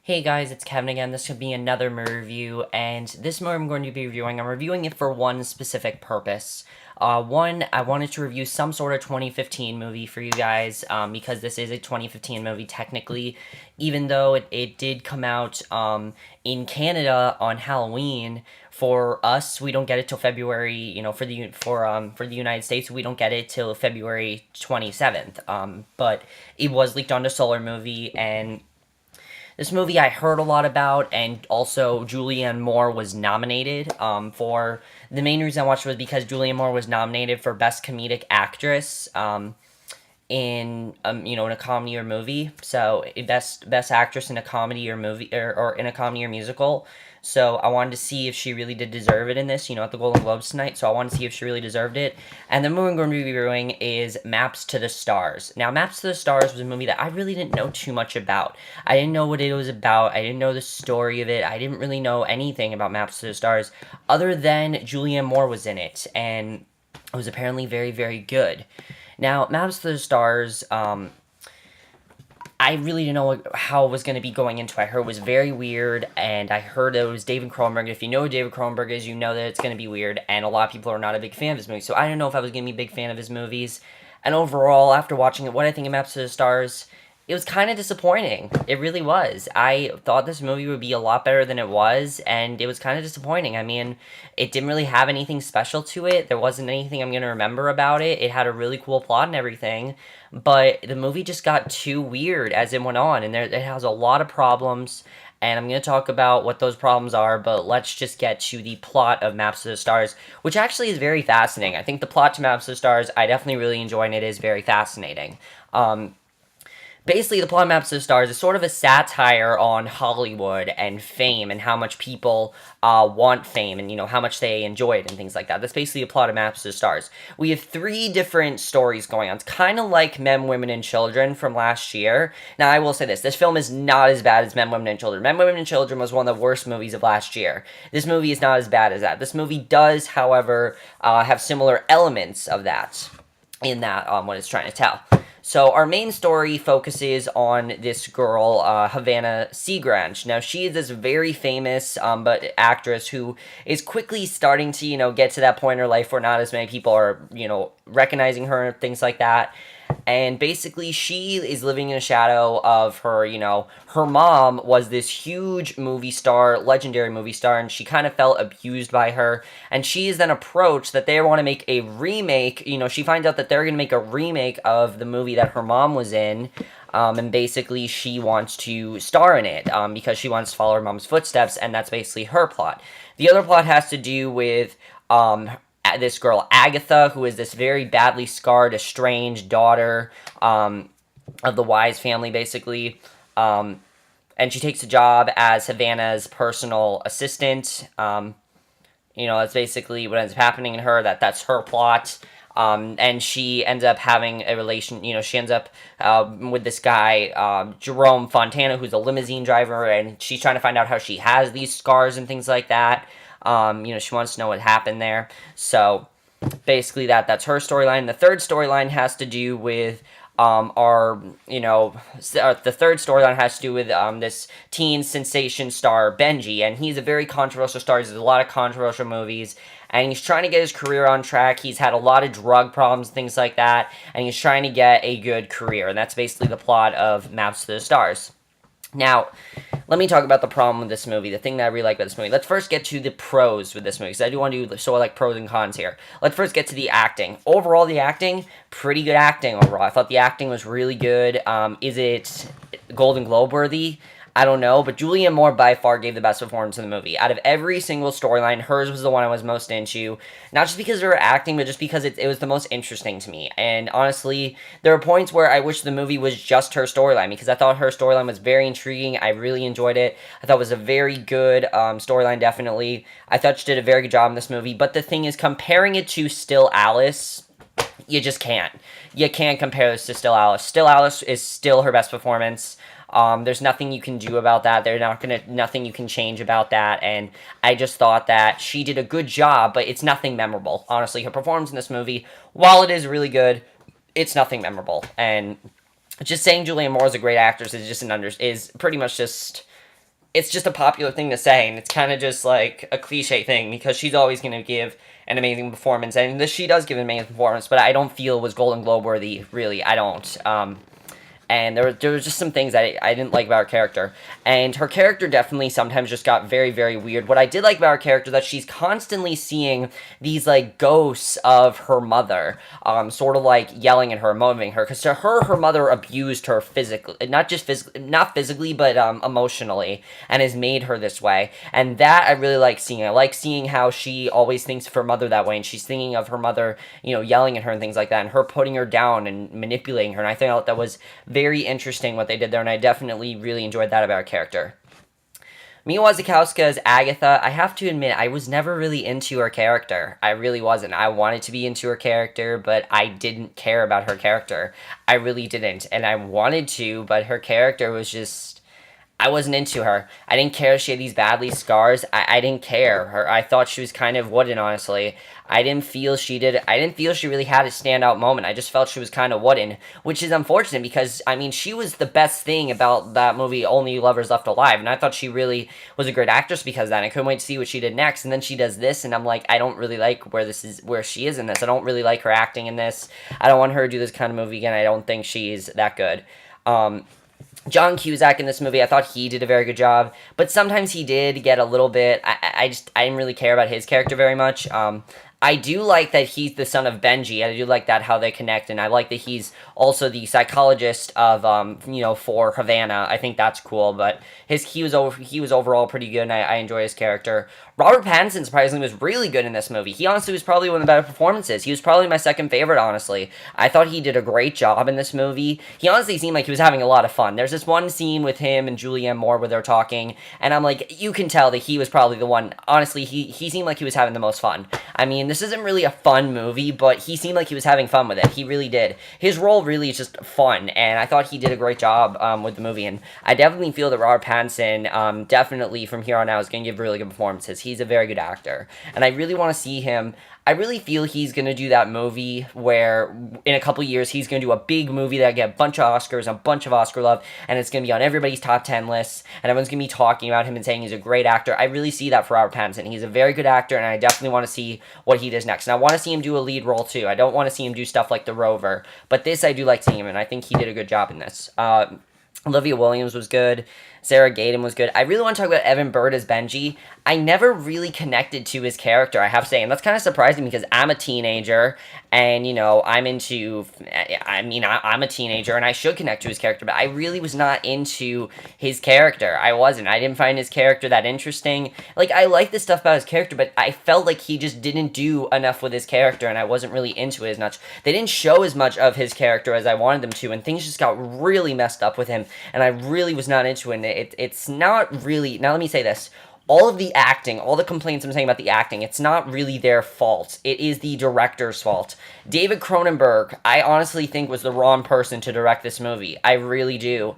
Hey guys, it's Kevin again. This could be another movie review, and this movie I'm going to be reviewing, I'm reviewing it for one specific purpose. One, I wanted to review some sort of 2015 movie for you guys, because this is a 2015 movie technically, even though it did come out in Canada on Halloween. For us, we don't get it till February. For the United States, we don't get it till February 27th. But it was leaked onto Solar Movie, and this movie I heard a lot about, and also Julianne Moore was nominated for. The main reason I watched it was because Julianne Moore was nominated for Best Comedic Actress in a comedy or movie. So best actress in a comedy or movie, or in a comedy or musical. So I wanted to see if she really did deserve it in this, at the Golden Globes tonight. So I wanted to see if she really deserved it. And the movie I'm going to be reviewing is Maps to the Stars. Now, Maps to the Stars was a movie that I really didn't know too much about. I didn't know what it was about. I didn't know the story of it. I didn't really know anything about Maps to the Stars other than Julianne Moore was in it. And it was apparently very, very good. Now, Maps to the Stars, I really didn't know how it was going to be going into it. I heard it was very weird, and I heard it was David Cronenberg. If you know who David Cronenberg is, you know that it's going to be weird, and a lot of people are not a big fan of his movies. So I didn't know if I was going to be a big fan of his movies. And overall, after watching it, what I think of Maps to the Stars, it was kind of disappointing. It really was. I thought this movie would be a lot better than it was, and it was kind of disappointing. I mean, it didn't really have anything special to it. There wasn't anything I'm going to remember about it. It had a really cool plot and everything, but the movie just got too weird as it went on, and it has a lot of problems, and I'm going to talk about what those problems are, but let's just get to the plot of Maps to the Stars, which actually is very fascinating. I think the plot to Maps to the Stars, I definitely really enjoy, and it is very fascinating. Basically, the plot of Maps to the Stars is sort of a satire on Hollywood and fame and how much people want fame and, how much they enjoy it and things like that. That's basically the plot of Maps to the Stars. We have three different stories going on. It's kind of like Men, Women, and Children from last year. Now, I will say this film is not as bad as Men, Women, and Children. Men, Women, and Children was one of the worst movies of last year. This movie is not as bad as that. This movie does, however, have similar elements of that in that what it's trying to tell. So our main story focuses on this girl, Havana Seagrange. Now, she is this very famous but actress who is quickly starting to, get to that point in her life where not as many people are, recognizing her and things like that. And basically, she is living in a shadow of her, her mom was this huge movie star, legendary movie star, and she kind of felt abused by her. And she is then approached that they want to make a remake. She finds out that they're going to make a remake of the movie that her mom was in. And basically, she wants to star in it because she wants to follow her mom's footsteps, and that's basically her plot. The other plot has to do with this girl Agatha, who is this very badly scarred, estranged daughter of the Wise family, basically. And she takes a job as Havana's personal assistant. That's basically what ends up happening in her. That's her plot. And she ends up having a relation. She ends up with this guy, Jerome Fontana, who's a limousine driver, and she's trying to find out how she has these scars and things like that. She wants to know what happened there. So basically that's her storyline. The third storyline has to do with the third storyline has to do with this teen sensation star Benji, and he's a very controversial star. He's in a lot of controversial movies, and he's trying to get his career on track. He's had a lot of drug problems, things like that, and he's trying to get a good career, and that's basically the plot of Maps to the Stars. Now, let me talk about the problem with this movie, the thing that I really like about this movie. Let's first get to the pros with this movie, because I do want to do sort of like pros and cons here. Let's first get to the acting. Overall, the acting, pretty good acting overall. I thought the acting was really good. Is it Golden Globe worthy? I don't know, but Julianne Moore by far gave the best performance in the movie. Out of every single storyline, hers was the one I was most into. Not just because of her acting, but just because it was the most interesting to me. And honestly, there were points where I wish the movie was just her storyline, because I thought her storyline was very intriguing. I really enjoyed it. I thought it was a very good storyline, definitely. I thought she did a very good job in this movie. But the thing is, comparing it to Still Alice, you just can't. You can't compare this to Still Alice. Still Alice is still her best performance. There's nothing you can do about that. Nothing you can change about that. And I just thought that she did a good job, but it's nothing memorable. Honestly, her performance in this movie, while it is really good, it's nothing memorable. And just saying Julianne Moore is a great actress is pretty much just it's just a popular thing to say, and it's kind of just like a cliche thing because she's always going to give an amazing performance, and this she does give an amazing performance, but I don't feel it was Golden Globe worthy. Really, I don't. And there was just some things I didn't like about her character. And her character definitely sometimes just got very, very weird. What I did like about her character that she's constantly seeing these like ghosts of her mother, sort of like yelling at her, motivating her. Because to her, her mother abused her physically, not physically, but emotionally, and has made her this way. And that I really like seeing. I like seeing how she always thinks of her mother that way, and she's thinking of her mother, yelling at her and things like that, and her putting her down and manipulating her. And I thought that was very interesting what they did there, and I definitely really enjoyed that about her character. Mia Wasikowska as Agatha, I have to admit, I was never really into her character. I really wasn't. I wanted to be into her character, but I didn't care about her character. I really didn't. And I wanted to, but her character was just, I wasn't into her. I didn't care she had these badly scars. I didn't care. I thought she was kind of wooden, honestly. I didn't feel she really had a standout moment. I just felt she was kind of wooden, which is unfortunate because, I mean, she was the best thing about that movie, Only Lovers Left Alive, and I thought she really was a great actress because of that. And I couldn't wait to see what she did next, and then she does this, and I'm like, I don't really like where she is in this. I don't really like her acting in this. I don't want her to do this kind of movie again. I don't think she's that good. John Cusack in this movie, I thought he did a very good job, but sometimes he did get a little bit. I didn't really care about his character very much. I do like that he's the son of Benji. I do like that how they connect, and I like that he's also the psychologist of for Havana. I think that's cool. But he was overall pretty good, and I enjoy his character. Robert Pattinson surprisingly was really good in this movie. He honestly was probably one of the better performances. He was probably my second favorite, honestly. I thought he did a great job in this movie. He honestly seemed like he was having a lot of fun. There's this one scene with him and Julianne Moore where they're talking, and I'm like, you can tell that he was probably the one. Honestly, he seemed like he was having the most fun. I mean, this isn't really a fun movie, but he seemed like he was having fun with it. He really did. His role really is just fun, and I thought he did a great job with the movie, and I definitely feel that Robert Pattinson definitely from here on out is going to give really good performances. He's a very good actor, and I really want to see him. I really feel he's going to do that movie where in a couple years he's going to do a big movie that get a bunch of Oscars, a bunch of Oscar love, and it's going to be on everybody's top 10 lists, and everyone's going to be talking about him and saying he's a great actor. I really see that for Robert Pattinson. He's a very good actor, and I definitely want to see what he does next. And I want to see him do a lead role too. I don't want to see him do stuff like The Rover, but this I do like seeing him, and I think he did a good job in this. Olivia Williams was good. Sarah Gaten was good. I really want to talk about Evan Bird as Benji. I never really connected to his character, I have to say, and that's kind of surprising because I'm a teenager, and, I'm into, I'm a teenager, and I should connect to his character, but I really was not into his character. I wasn't. I didn't find his character that interesting. Like, I like the stuff about his character, but I felt like he just didn't do enough with his character, and I wasn't really into it as much. They didn't show as much of his character as I wanted them to, and things just got really messed up with him, and I really was not into it. It's not really. Now, let me say this. All of the acting, all the complaints I'm saying about the acting, it's not really their fault. It is the director's fault. David Cronenberg, I honestly think was the wrong person to direct this movie. I really do.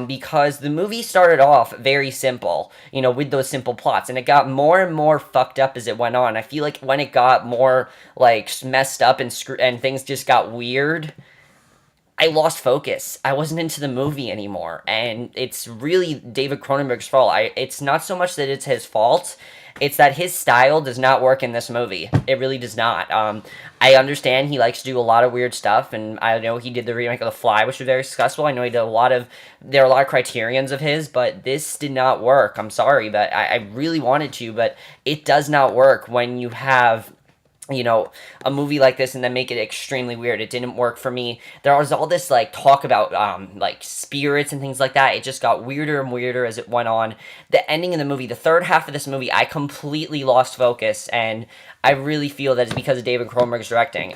Because the movie started off very simple, with those simple plots, and it got more and more fucked up as it went on. I feel like when it got more, messed up and things just got weird, I lost focus. I wasn't into the movie anymore, and it's really David Cronenberg's fault. It's not so much that it's his fault, it's that his style does not work in this movie. It really does not. I understand he likes to do a lot of weird stuff, and I know he did the remake of The Fly, which was very successful. I know he did there are a lot of criterions of his, but this did not work. I'm sorry, but I really wanted to, but it does not work when you have a movie like this and then make it extremely weird. It didn't work for me. There was all this, talk about, spirits and things like that. It just got weirder and weirder as it went on. The ending of the movie, the third half of this movie, I completely lost focus, and I really feel that it's because of David Cronenberg's directing.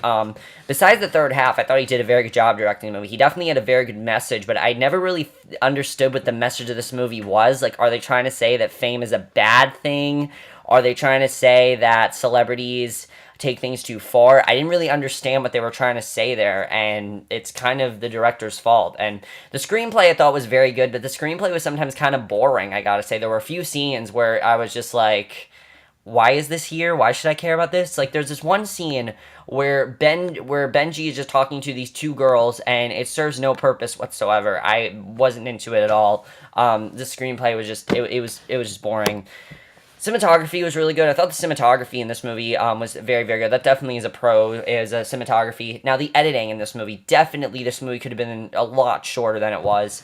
Besides the third half, I thought he did a very good job directing the movie. He definitely had a very good message, but I never really understood what the message of this movie was. Are they trying to say that fame is a bad thing? Are they trying to say that celebrities take things too far? I didn't really understand what they were trying to say there, and it's kind of the director's fault. And the screenplay I thought was very good, but the screenplay was sometimes kind of boring, I gotta say. There were a few scenes where I was just like, why is this here? Why should I care about this? Like, there's this one scene where Benji is just talking to these two girls, and it serves no purpose whatsoever. I wasn't into it at all. The screenplay was just it was just boring. Cinematography was really good. I thought the cinematography in this movie was very, very good. That definitely is a pro, is a cinematography. Now, the editing in this movie, definitely this movie could have been a lot shorter than it was.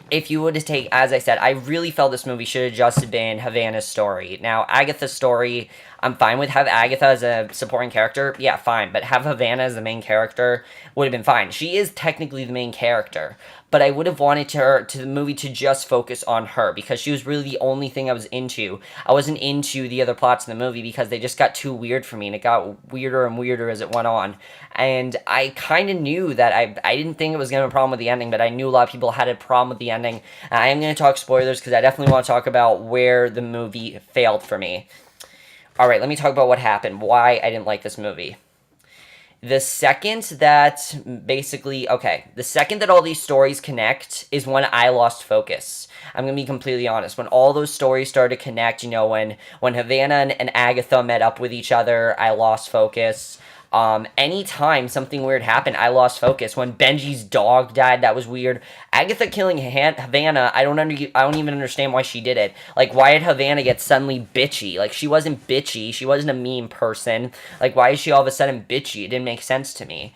If you would have taken, as I said, I really felt this movie should have just been Havana's story. Now, Agatha's story, I'm fine with. Have Agatha as a supporting character, yeah, fine. But have Havana as the main character would have been fine. She is technically the main character, but I would have wanted the movie to just focus on her, because she was really the only thing I was into. I wasn't into the other plots in the movie because they just got too weird for me, and it got weirder and weirder as it went on. And I kind of knew that I didn't think it was going to be a problem with the ending, but I knew a lot of people had a problem with the ending. And I am going to talk spoilers because I definitely want to talk about where the movie failed for me. Alright, let me talk about what happened, why I didn't like this movie. The second that all these stories connect is when I lost focus. I'm going to be completely honest. When all those stories started to connect, when Havana and Agatha met up with each other, I lost focus. Anytime something weird happened, I lost focus. When Benji's dog died, that was weird. Agatha killing Havana, I don't even understand why she did it. Like, why did Havana get suddenly bitchy? Like, she wasn't bitchy. She wasn't a mean person. Like, why is she all of a sudden bitchy? It didn't make sense to me.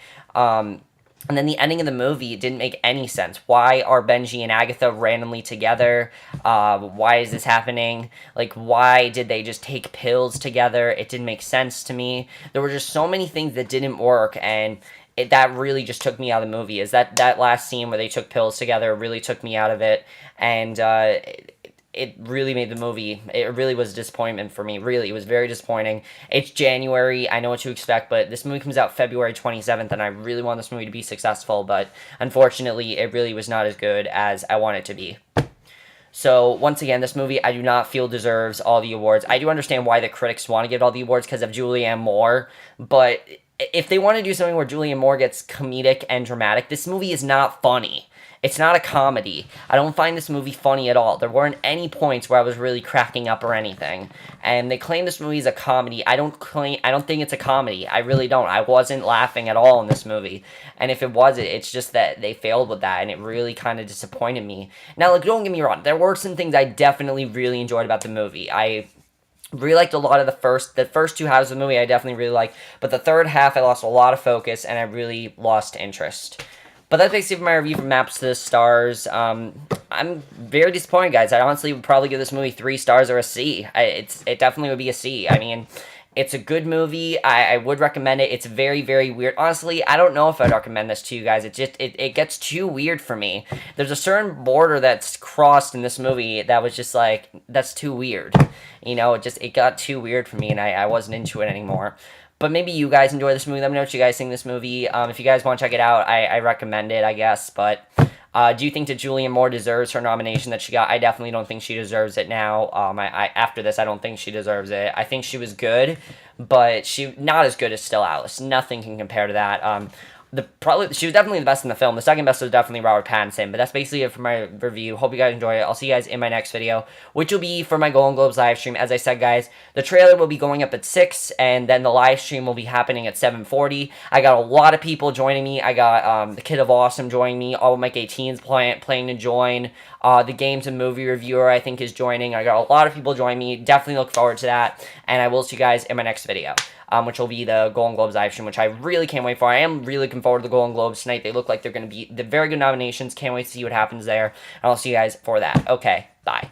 And then the ending of the movie didn't make any sense. Why are Benji and Agatha randomly together? Why is this happening? Like, why did they just take pills together? It didn't make sense to me. There were just so many things that didn't work, and that really just took me out of the movie. Is that last scene where they took pills together really took me out of it, and it really made the movie, it really was a disappointment for me. Really, it was very disappointing. It's January, I know what to expect, but this movie comes out February 27th, and I really want this movie to be successful, but unfortunately, it really was not as good as I want it to be. So, once again, this movie I do not feel deserves all the awards. I do understand why the critics want to give all the awards because of Julianne Moore, but if they want to do something where Julianne Moore gets comedic and dramatic, this movie is not funny. It's not a comedy. I don't find this movie funny at all. There weren't any points where I was really cracking up or anything. And they claim this movie is a comedy. I don't think it's a comedy. I really don't. I wasn't laughing at all in this movie. And if it was, it's just that they failed with that, and it really kind of disappointed me. Now, like, don't get me wrong. There were some things I definitely really enjoyed about the movie. I really liked a lot of the first two halves of the movie. I definitely really liked. But the third half, I lost a lot of focus, and I really lost interest. But that's basically my review from Maps to the Stars. I'm very disappointed, guys. I honestly would probably give this movie 3 stars or a C. It definitely would be a C. I mean, it's a good movie. I would recommend it. It's very, very weird. Honestly, I don't know if I'd recommend this to you guys. It gets too weird for me. There's a certain border that's crossed in this movie that was just like, that's too weird. It got too weird for me, and I wasn't into it anymore. But maybe you guys enjoy this movie. Let me know what you guys think of this movie. If you guys want to check it out, I recommend it, I guess. But do you think that Julianne Moore deserves her nomination that she got? I definitely don't think she deserves it now. After this, I don't think she deserves it. I think she was good, but she not as good as Still Alice. Nothing can compare to that. She was definitely the best in the film. The second best was definitely Robert Pattinson, but that's basically it for my review. Hope you guys enjoy it. I'll see you guys in my next video, which will be for my Golden Globes live stream. As I said, guys, the trailer will be going up at 6, and then the live stream will be happening at 7:40. I got a lot of people joining me. I got the Kid of Awesome joining me. All of Mike 18's playing to join. The Games and Movie Reviewer, I think, is joining. I got a lot of people joining me. Definitely look forward to that, and I will see you guys in my next video. Which will be the Golden Globes live stream, which I really can't wait for. I am really looking forward to the Golden Globes tonight. They look like they're going to be the very good nominations. Can't wait to see what happens there. And I'll see you guys for that. Okay, bye.